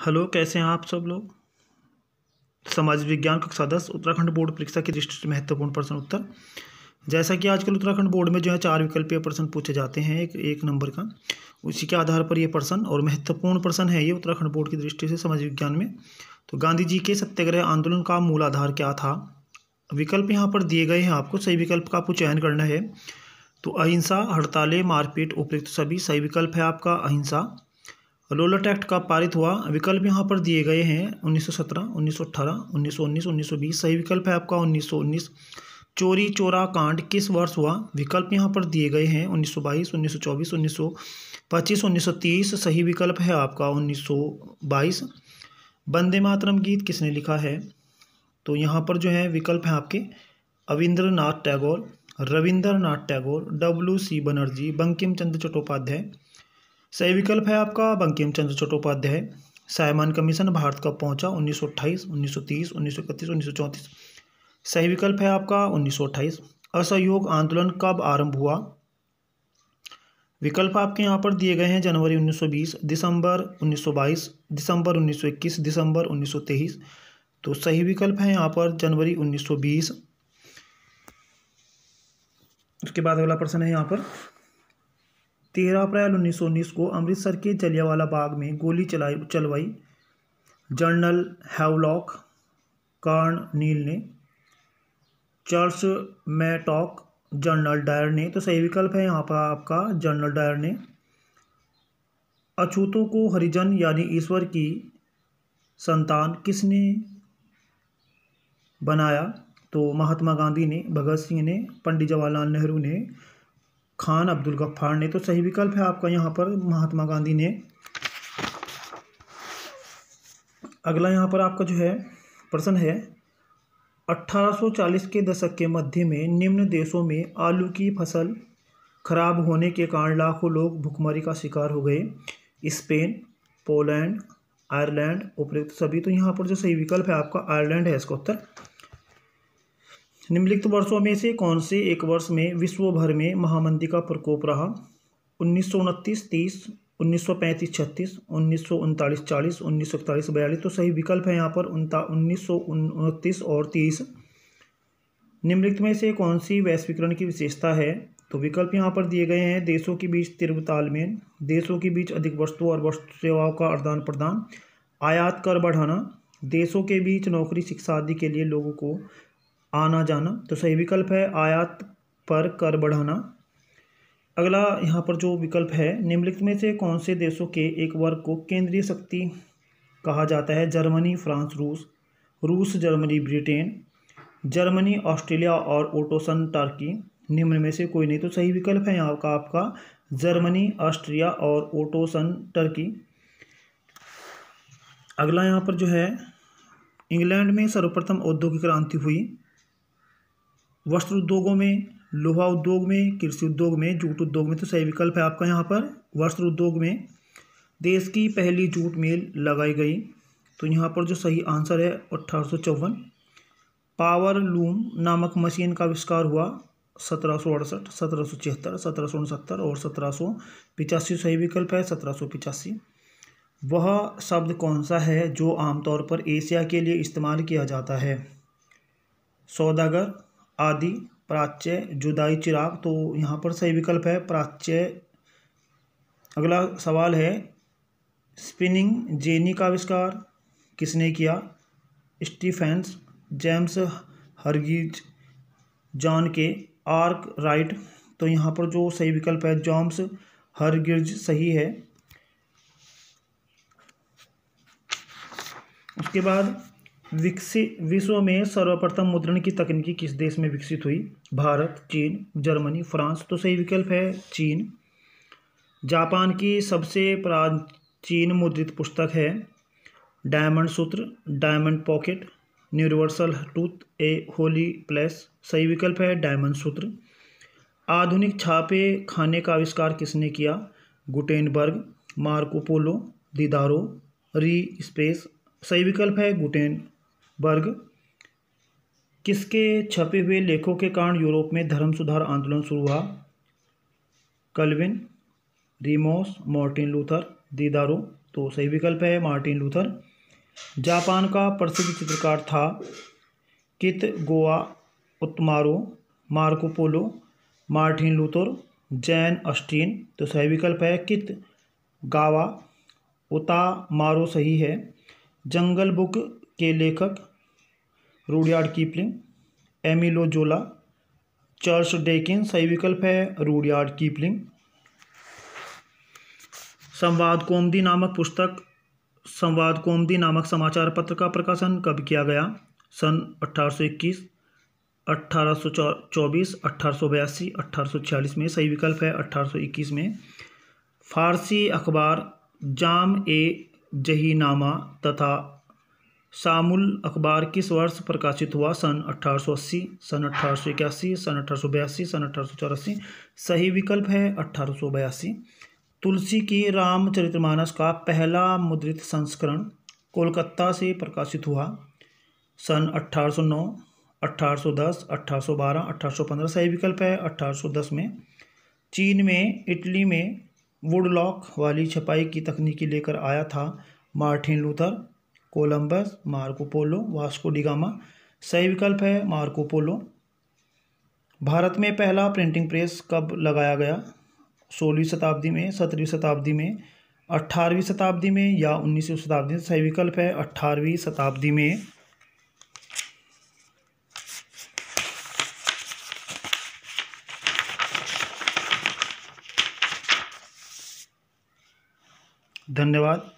Hello, कैसे हैं आप सब लोग। समाज विज्ञान कक्षा 10 उत्तराखंड बोर्ड परीक्षा की दृष्टि से महत्वपूर्ण प्रश्न उत्तर। जैसा कि आजकल उत्तराखंड बोर्ड में जो है 4 विकल्पीय प्रश्न पूछे जाते हैं एक नंबर का, उसी के आधार पर ये प्रश्न और महत्वपूर्ण प्रश्न है ये उत्तराखंड बोर्ड की दृष्टि से समाज विज्ञान में। तो गांधी जी के सत्याग्रह आंदोलन का मूल आधार क्या था। विकल्प यहाँ पर दिए गए हैं, आपको सही विकल्प का आपको चयन करना है। तो अहिंसा, हड़तालें, मारपीट, उपयुक्त सभी। सही विकल्प है आपका अहिंसा। रोलट एक्ट कब पारित हुआ। विकल्प यहाँ पर दिए गए हैं 1917, 1918, 1919, 1920। सही विकल्प है आपका 1919। चोरी चोरा कांड किस वर्ष हुआ। विकल्प यहाँ पर दिए गए हैं 1922, 1924, 1925, 1930। सही विकल्प है आपका 1922। वंदे मातरम गीत किसने लिखा है। तो यहाँ पर जो है विकल्प है आपके अविंद्रनाथ टैगोर, रविंद्रनाथ टैगोर, WC बनर्जी, बंकिम चंद्र चट्टोपाध्याय। सही विकल्प है आपका बंकिम चंद्र चट्टोपाध्याय। साइमन कमीशन भारत कब पहुंचा। 1928, 1930, 1931, 1934। सही विकल्प है आपका 1928। असहयोग आंदोलन कब आरंभ हुआ। विकल्प आपके यहाँ पर दिए गए हैं जनवरी 1920, दिसंबर 1922, दिसंबर 1921, दिसंबर 1923। तो सही विकल्प है यहाँ पर जनवरी 1920। उसके बाद अगला प्रश्न है यहाँ पर 13 अप्रैल 1919 को अमृतसर के जलियांवाला बाग में गोली चलवाई जनरल हैवलॉक कार्नेल ने, चार्ल्स मैटॉक, जनरल डायर ने। तो सही विकल्प है यहाँ पर आपका जनरल डायर ने। अछूतों को हरिजन यानी ईश्वर की संतान किसने बनाया। तो महात्मा गांधी ने, भगत सिंह ने, पंडित जवाहरलाल नेहरू ने, खान अब्दुल गफ्फार ने। तो सही विकल्प है आपका यहाँ पर महात्मा गांधी ने। अगला यहाँ पर आपका जो है प्रश्न है 1840 के दशक के मध्य में निम्न देशों में आलू की फसल खराब होने के कारण लाखों लोग भुखमरी का शिकार हो गए। स्पेन, पोलैंड, आयरलैंड, उपयुक्त सभी। तो यहाँ पर जो सही विकल्प है आपका आयरलैंड है इसका उत्तर। निम्नलिखित वर्षों में से कौन से एक वर्ष में विश्व भर में महामंदी का प्रकोप रहा। 1929-30, 1935-36, 1939-40, 1941-42। तो सही विकल्प है यहाँ पर 1929 और 30। निम्नलिखित में से कौन सी वैश्वीकरण की विशेषता है। तो विकल्प यहाँ पर दिए गए हैं देशों के बीच तीव्र तालमेल, देशों के बीच अधिक वस्तु और वस्तु सेवाओं का आदान प्रदान, आयात कर बढ़ाना, देशों के बीच नौकरी शिक्षा आदि के लिए लोगों को आना जाना। तो सही विकल्प है आयात पर कर बढ़ाना। अगला यहाँ पर जो विकल्प है निम्नलिखित में से कौन से देशों के एक वर्ग को केंद्रीय शक्ति कहा जाता है। जर्मनी, फ्रांस, रूस, रूस, जर्मनी, ब्रिटेन, जर्मनी, ऑस्ट्रेलिया और ओटोसन टर्की। निम्न में से कोई नहीं। तो सही विकल्प है यहाँ का आपका जर्मनी, ऑस्ट्रिया और ओटोसन टर्की। अगला यहाँ पर जो है इंग्लैंड में सर्वप्रथम औद्योगिक क्रांति हुई। वस्त्र उद्योगों में, लोहा उद्योग में, कृषि उद्योग में, जूट उद्योग में। तो सही विकल्प है आपका यहाँ पर वस्त्र उद्योग में। देश की पहली जूट मिल लगाई गई। तो यहाँ पर जो सही आंसर है 1854। पावर लूम नामक मशीन का आविष्कार हुआ 1768, 1776, 1769 और 1785। सही विकल्प है 1785। वह शब्द कौन सा है जो आमतौर पर एशिया के लिए इस्तेमाल किया जाता है। सौदागर, आदि, प्राच्य, जुदाई, चिराग। तो यहाँ पर सही विकल्प है प्राच्य। अगला सवाल है स्पिनिंग जेनी का आविष्कार किसने किया। स्टीफेंस, जेम्स हर्गिज, जॉन के, आर्क राइट। तो यहाँ पर जो सही विकल्प है जेम्स हर्गिज सही है। उसके बाद विश्व में सर्वप्रथम मुद्रण की तकनीकी किस देश में विकसित हुई। भारत, चीन, जर्मनी, फ्रांस। तो सही विकल्प है चीन। जापान की सबसे प्राचीन मुद्रित पुस्तक है डायमंड सूत्र, डायमंड पॉकेट, यूनिवर्सल ट्रूथ, ए होली प्लेस। सही विकल्प है डायमंड सूत्र। आधुनिक छापे खाने का आविष्कार किसने किया। गुटेनबर्ग, मार्को पोलो, दिदारो, री स्पेस। सही विकल्प है गुटेनबर्ग। किसके छपे हुए लेखों के कारण यूरोप में धर्म सुधार आंदोलन शुरू हुआ। कल्विन, रीमोस, मार्टिन लूथर, दिदारो। तो सही विकल्प है मार्टिन लूथर। जापान का प्रसिद्ध चित्रकार था Kitagawa Utamaro, Marco Polo, Martin Luther, Jane Austen. तो सही विकल्प है कित गावा उतामारो सही है। जंगल बुक के लेखक रुडयार्ड किपलिंग, एमिलो जोला, चार्ल्स डिकेंस। सही विकल्प है रुडयार्ड किपलिंग। संवाद कौमुदी नामक समाचार पत्र का प्रकाशन कब किया गया? सन 1821, 1824, 1882, 1846 में। सही विकल्प है 1821 में। फारसी अखबार जाम ए जहीनामा तथा शामुल अखबार किस वर्ष प्रकाशित हुआ? सन 1880, सन 1881, सन 1882, सन 1884। सही विकल्प है 1882। तुलसी की रामचरितमानस का पहला मुद्रित संस्करण कोलकाता से प्रकाशित हुआ। सन 1809, 1810, 1812, 1815। सही विकल्प है 1810 में। चीन में इटली में वुडलॉक वाली छपाई की तकनीकी लेकर आया था Martin Luther, Columbus, Marco Polo, Vasco D gamma. सही विकल्प है मार्को पोलो। भारत में पहला प्रिंटिंग प्रेस कब लगाया गया? 16वीं शताब्दी में, 17वीं शताब्दी में, 18वीं शताब्दी में या 19वीं शताब्दी में? सही विकल्प है 18वीं शताब्दी में। धन्यवाद।